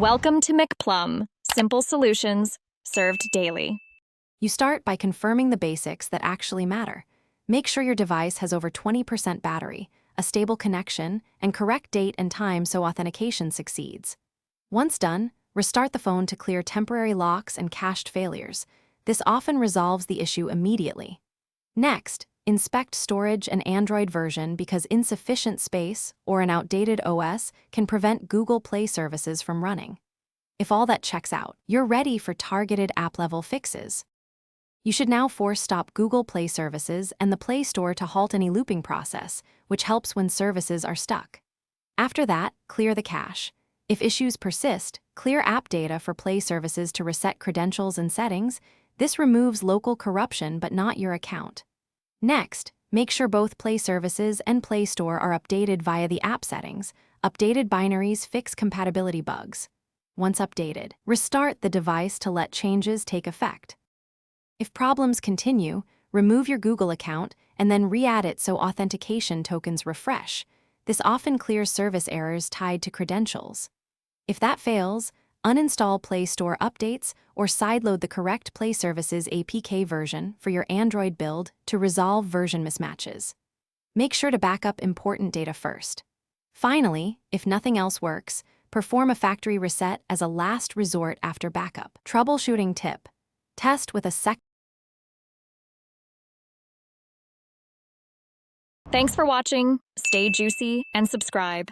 Welcome to McPlum, simple solutions served daily. You start by confirming the basics that actually matter. Make sure your device has over 20% battery, a stable connection, and correct date and time so authentication succeeds. Once done, restart the phone to clear temporary locks and cached failures. This often resolves the issue immediately. Next, inspect storage and Android version because insufficient space or an outdated OS can prevent Google Play services from running. If all that checks out, you're ready for targeted app-level fixes. You should now force stop Google Play services and the Play Store to halt any looping process, which helps when services are stuck. After that, clear the cache. If issues persist, clear app data for Play services to reset credentials and settings. This removes local corruption but not your account. Next, make sure both Play services and Play Store are updated via the app settings. Updated binaries fix compatibility bugs. Once updated, restart the device to let changes take effect. If problems continue, remove your Google account and then re-add it so authentication tokens refresh. This often clears service errors tied to credentials. If that fails, uninstall Play Store updates or sideload the correct Play Services APK version for your Android build to resolve version mismatches. Make sure to back up important data first. Finally, if nothing else works, perform a factory reset as a last resort after backup. Troubleshooting tip: test with a Thanks for watching. Stay juicy and subscribe.